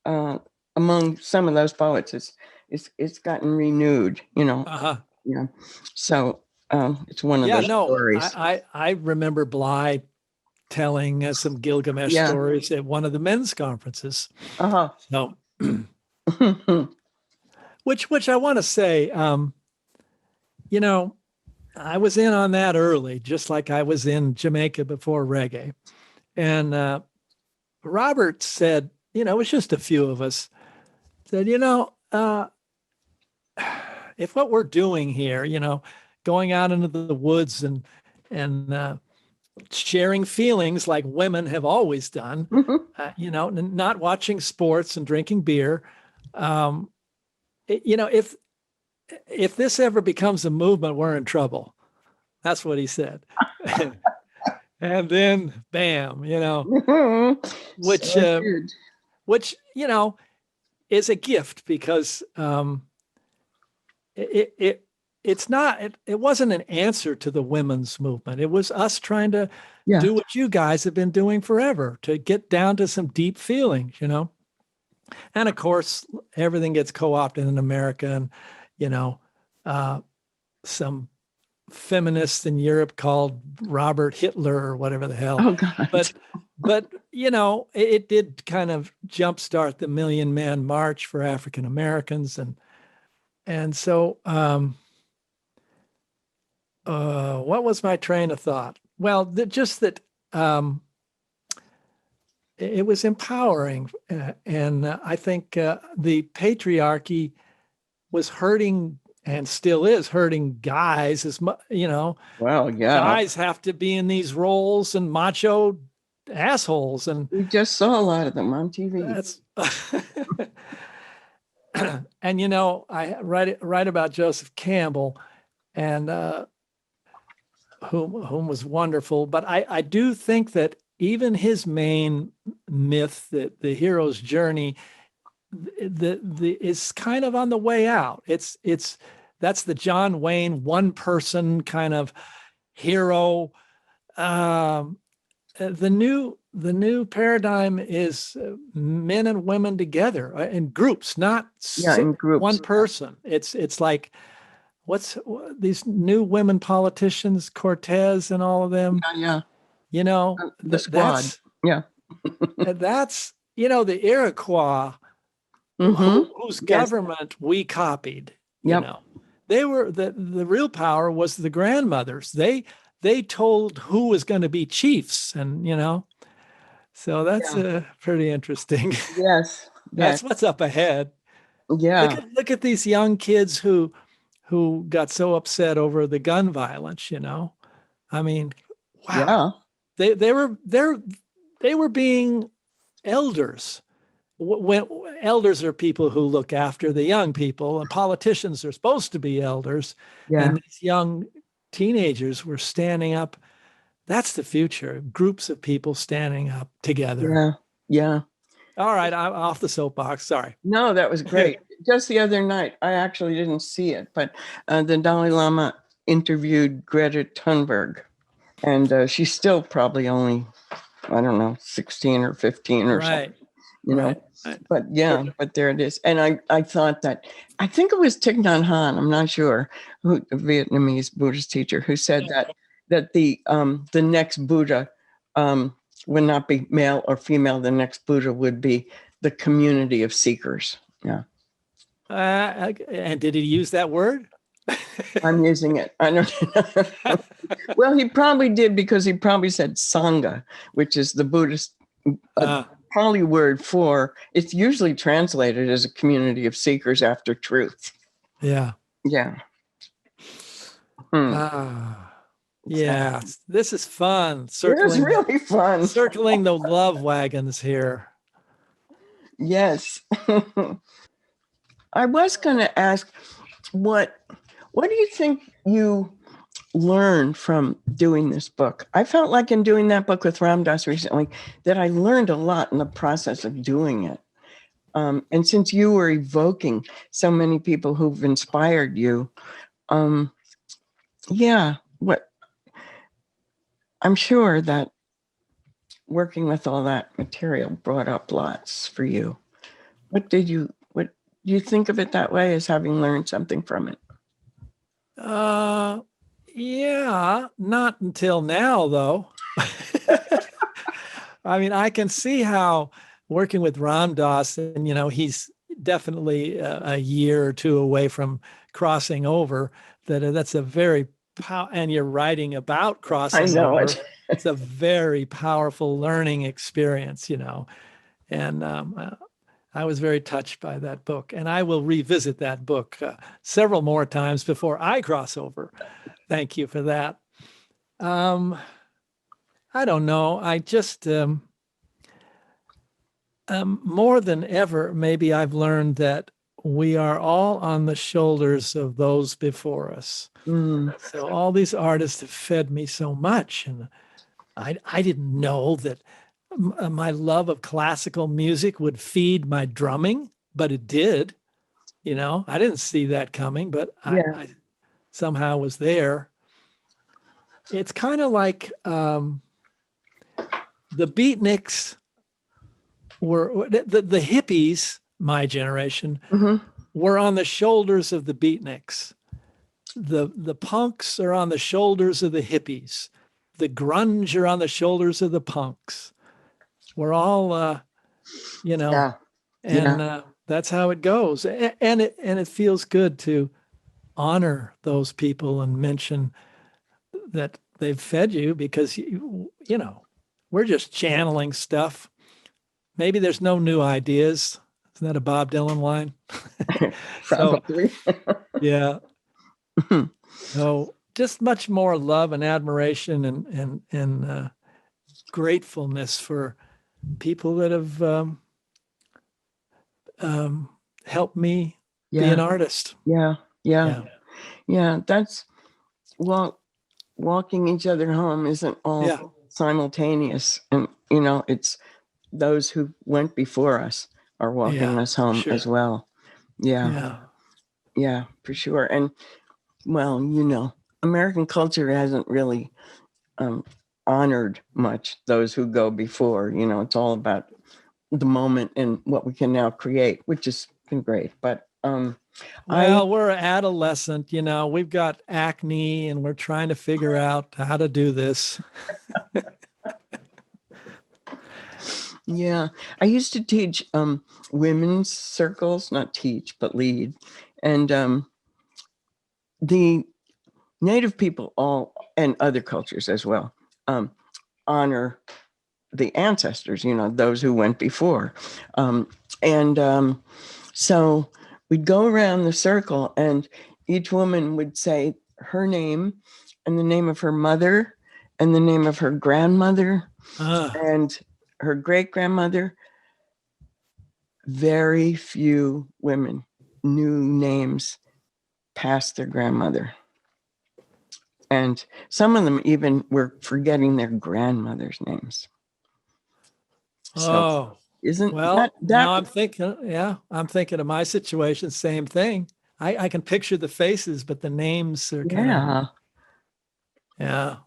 [SPEAKER 2] among some of those poets. It's gotten renewed,
[SPEAKER 3] Uh-huh.
[SPEAKER 2] Yeah. So it's one of those stories.
[SPEAKER 3] I remember Bly telling some Gilgamesh stories at one of the men's conferences.
[SPEAKER 2] Uh-huh.
[SPEAKER 3] So, which I want to say, I was in on that early, just like I was in Jamaica before reggae. And Robert said, it was just a few of us, said, if what we're doing here, going out into the woods and sharing feelings like women have always done, not watching sports and drinking beer, if this ever becomes a movement, we're in trouble. That's what he said. And then, bam, which is a gift because it wasn't an answer to the women's movement. It was us trying to do what you guys have been doing forever, to get down to some deep feelings, And of course, everything gets co-opted in America, and some feminists in Europe called Robert Hitler or whatever the hell.
[SPEAKER 2] Oh, God.
[SPEAKER 3] But it did kind of jumpstart the Million Man March for African Americans, and so what was my train of thought? Well, just that it was empowering, and I think the patriarchy was hurting and still is hurting guys as much.
[SPEAKER 2] Well, yeah,
[SPEAKER 3] guys have to be in these roles and macho assholes, and
[SPEAKER 2] we just saw a lot of them on TV.
[SPEAKER 3] That's and I write about Joseph Campbell, and whom was wonderful. But I do think that even his main myth, that the hero's journey, is kind of on the way out. That's the John Wayne one person kind of hero. The new paradigm is men and women together in groups, not
[SPEAKER 2] in groups.
[SPEAKER 3] One person. It's like these new women politicians, Cortez and all of them.
[SPEAKER 2] Yeah.
[SPEAKER 3] The squad. That's the Iroquois, whose government we copied. They were the real power was the grandmothers. They told who was going to be chiefs, and so that's pretty interesting.
[SPEAKER 2] Yes.
[SPEAKER 3] That's what's up ahead.
[SPEAKER 2] Yeah.
[SPEAKER 3] Look at these young kids who got so upset over the gun violence. I mean, wow.
[SPEAKER 2] Yeah.
[SPEAKER 3] They were being elders. When elders are people who look after the young people, and politicians are supposed to be elders.
[SPEAKER 2] Yeah.
[SPEAKER 3] And these young teenagers were standing up. That's the future. Groups of people standing up together.
[SPEAKER 2] Yeah.
[SPEAKER 3] All right, I'm off the soapbox. Sorry.
[SPEAKER 2] No, that was great. Just the other night, I actually didn't see it, but the Dalai Lama interviewed Greta Thunberg, and she's still probably only, 16 or 15 or something.
[SPEAKER 3] Right.
[SPEAKER 2] But but there it is. And I thought I think it was Thich Nhat Hanh, I'm not sure, a Vietnamese Buddhist teacher, who said that the next Buddha would not be male or female. The next Buddha would be the community of seekers. Yeah.
[SPEAKER 3] And did he use that word?
[SPEAKER 2] I'm using it. I don't know. Well, he probably did because he probably said Sangha, which is the Buddhist Pali word for, it's usually translated as a community of seekers after truth.
[SPEAKER 3] Yeah.
[SPEAKER 2] Yeah.
[SPEAKER 3] Yeah. This is fun.
[SPEAKER 2] It was really fun.
[SPEAKER 3] Circling the love wagons here.
[SPEAKER 2] Yes. I was going to ask, what do you think you learned from doing this book? I felt like in doing that book with Ram Dass recently that I learned a lot in the process of doing it. And since you were evoking so many people who've inspired you, I'm sure that working with all that material brought up lots for you. What do you think of it that way, as having learned something from it?
[SPEAKER 3] Yeah, not until now, though. I mean, I can see how working with Ram Dass, and he's definitely a year or two away from crossing over. That's a very and you're writing about crossing over.
[SPEAKER 2] It.
[SPEAKER 3] It's a very powerful learning experience, and I was very touched by that book, and I will revisit that book several more times before I cross over. Thank you for that. I don't know. I just more than ever, maybe I've learned that we are all on the shoulders of those before us. So all these artists have fed me so much, and I didn't know that my love of classical music would feed my drumming, but it did. I didn't see that coming, but I somehow was there. It's kind of like the beatniks were the hippies, my generation, were on the shoulders of the beatniks. The punks are on the shoulders of the hippies. The grunge are on the shoulders of the punks. We're all, that's how it goes. And it feels good to honor those people and mention that they've fed you, because, we're just channeling stuff. Maybe there's no new ideas. Isn't that a Bob Dylan line?
[SPEAKER 2] Probably.
[SPEAKER 3] Yeah. So just much more love and admiration and gratefulness for people that have helped me be an artist.
[SPEAKER 2] Yeah. That's walking each other home isn't all simultaneous, and it's those who went before us are walking us home as well. Yeah, for sure. And American culture hasn't really honored much those who go before. It's all about the moment and what we can now create, which has been great. But
[SPEAKER 3] we're adolescent, we've got acne and we're trying to figure out how to do this.
[SPEAKER 2] Yeah, I used to teach women's circles, not teach, but lead. And the Native people all, and other cultures as well, honor the ancestors, those who went before. So we'd go around the circle and each woman would say her name and the name of her mother and the name of her grandmother and her great-grandmother. Very few women knew names past their grandmother. And some of them even were forgetting their grandmother's names. So,
[SPEAKER 3] now I'm thinking of my situation, same thing. I can picture the faces, but the names are kind of,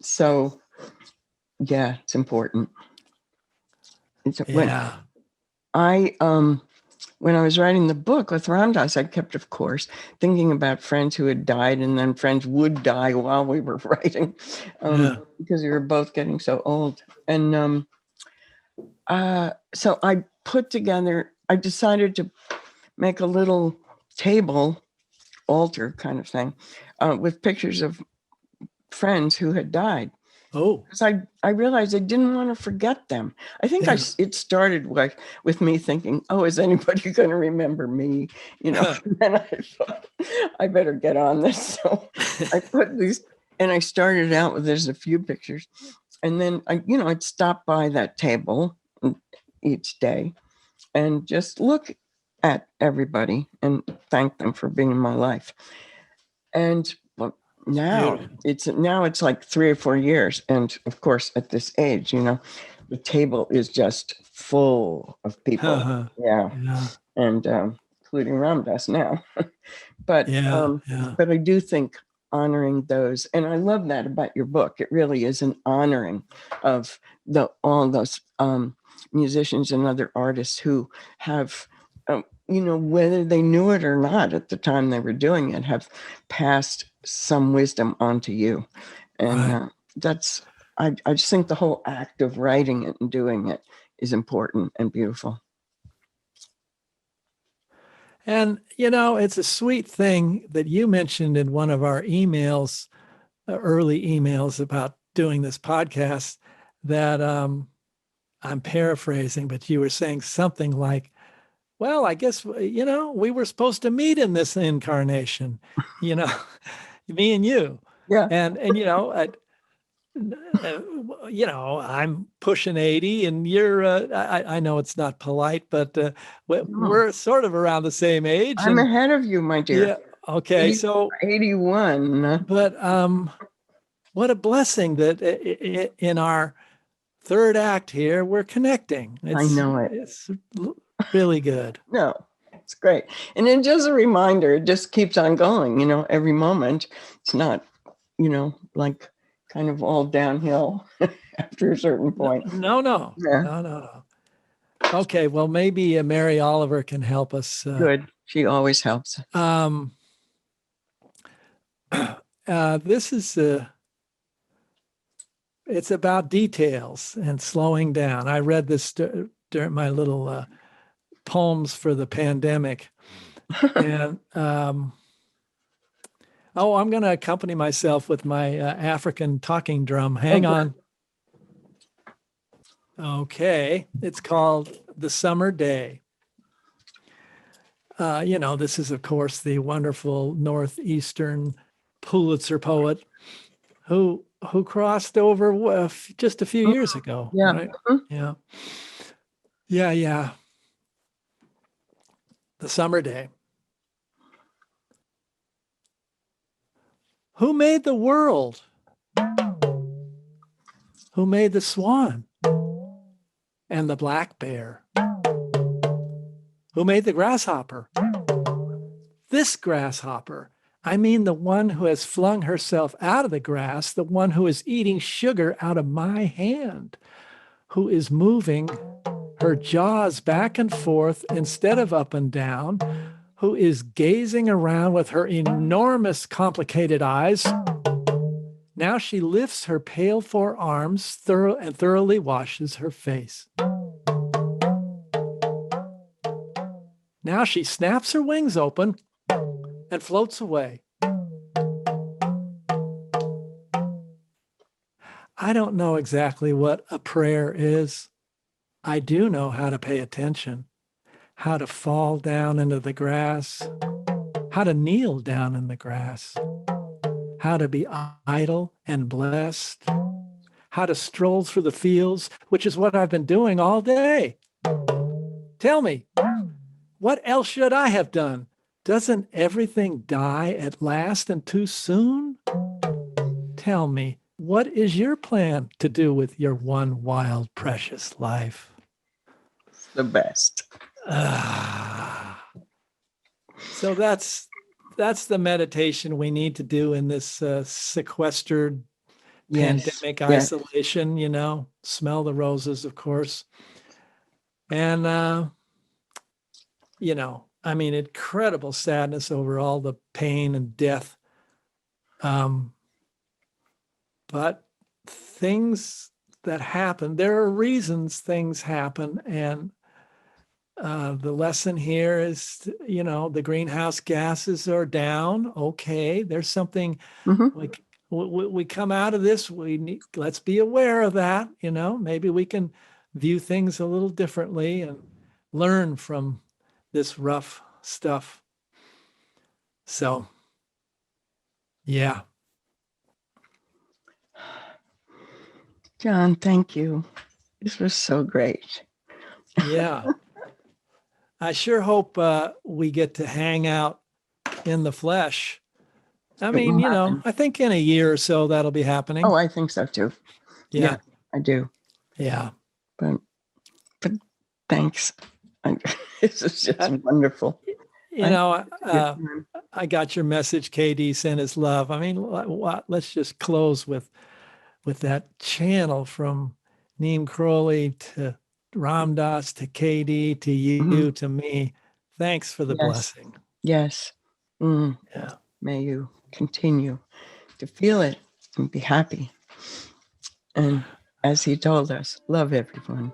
[SPEAKER 2] so it's important. When I was writing the book with Ram Dass, I kept, of course, thinking about friends who had died, and then friends would die while we were writing, because we were both getting so old. And so I decided to make a little table altar kind of thing, with pictures of friends who had died.
[SPEAKER 3] Oh,
[SPEAKER 2] Because I realized I didn't want to forget them. I think
[SPEAKER 3] yeah.
[SPEAKER 2] it started with me thinking, oh, is anybody going to remember me? And I thought, I better get on this. So I put these, and I started out with, there's a few pictures. And then I'd stop by that table each day and just look at everybody and thank them for being in my life. And now it's like 3 or 4 years. And of course, at this age, the table is just full of people.
[SPEAKER 3] Uh-huh.
[SPEAKER 2] Yeah.
[SPEAKER 3] Yeah.
[SPEAKER 2] And including Ramdas now. But
[SPEAKER 3] Yeah.
[SPEAKER 2] but I do think honoring those, and I love that about your book. It really is an honoring of all those musicians and other artists who have, whether they knew it or not at the time they were doing it, have passed some wisdom onto you. And
[SPEAKER 3] Right.
[SPEAKER 2] I just think the whole act of writing it and doing it is important and beautiful.
[SPEAKER 3] And, it's a sweet thing that you mentioned in one of our emails, early emails about doing this podcast, that I'm paraphrasing, but you were saying something like, well, I guess, we were supposed to meet in this incarnation, me and you.
[SPEAKER 2] Yeah.
[SPEAKER 3] And I'm pushing 80 and you're, I know it's not polite, but we're sort of around the same age.
[SPEAKER 2] I'm ahead of you, my dear.
[SPEAKER 3] Yeah. Okay. So
[SPEAKER 2] 81.
[SPEAKER 3] But what a blessing that in our third act here, we're connecting.
[SPEAKER 2] I know it.
[SPEAKER 3] It's really good.
[SPEAKER 2] No, it's great. And then just a reminder, it just keeps on going, every moment. It's not, like kind of all downhill after a certain point.
[SPEAKER 3] No.
[SPEAKER 2] Yeah.
[SPEAKER 3] No. Okay, well, maybe Mary Oliver can help us.
[SPEAKER 2] Good. She always helps.
[SPEAKER 3] This is it's about details and slowing down. I read this during my little poems for the pandemic, and I'm going to accompany myself with my African talking drum. Hang on. Okay, it's called The Summer Day. This is, of course, the wonderful Northeastern Pulitzer poet who crossed over just a few years ago.
[SPEAKER 2] Yeah.
[SPEAKER 3] Right? Yeah. The Summer Day. Who made the world? Who made the swan and the black bear? Who made the grasshopper? This grasshopper. I mean the one who has flung herself out of the grass, the one who is eating sugar out of my hand, who is moving her jaws back and forth instead of up and down, who is gazing around with her enormous, complicated eyes. Now she lifts her pale forearms and thoroughly washes her face. Now she snaps her wings open and floats away. I don't know exactly what a prayer is. I do know how to pay attention, how to fall down into the grass, how to kneel down in the grass, how to be idle and blessed, how to stroll through the fields, which is what I've been doing all day. Tell me, what else should I have done? Doesn't everything die at last and too soon? Tell me, what is your plan to do with your one wild, precious life?
[SPEAKER 2] It's the best.
[SPEAKER 3] So that's the meditation we need to do in this sequestered pandemic isolation, smell the roses, of course. And, incredible sadness over all the pain and death. But things that happen, there are reasons things happen. And the lesson here is, the greenhouse gases are down. Okay, there's something
[SPEAKER 2] Mm-hmm.
[SPEAKER 3] like we come out of this. Let's be aware of that. Maybe we can view things a little differently and learn from this rough stuff. So, yeah.
[SPEAKER 2] John, thank you. This was so great.
[SPEAKER 3] Yeah. I sure hope we get to hang out in the flesh. I
[SPEAKER 2] It
[SPEAKER 3] mean,
[SPEAKER 2] will happen.
[SPEAKER 3] I think in a year or so that'll be happening.
[SPEAKER 2] Oh, I think so too.
[SPEAKER 3] Yeah.
[SPEAKER 2] I do.
[SPEAKER 3] Yeah.
[SPEAKER 2] But thanks. This is just wonderful.
[SPEAKER 3] I got your message. KD sent his love. I mean, let's just close with that channel from Neem Crowley to Ram Dass to KD to you to me. Thanks for the blessing.
[SPEAKER 2] Yes.
[SPEAKER 3] Yeah.
[SPEAKER 2] May you continue to feel it and be happy. And as he told us, love everyone.